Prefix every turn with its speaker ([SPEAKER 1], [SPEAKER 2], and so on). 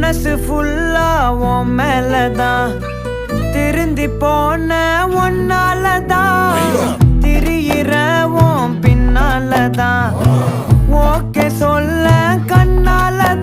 [SPEAKER 1] மனசு ஃபுல்லா உன் மேலதான் திருந்தி போன ஒன்னாலதான் திரியிற உன் பின்னாலதான் ஓகே சொல்ல கண்ணாலதான்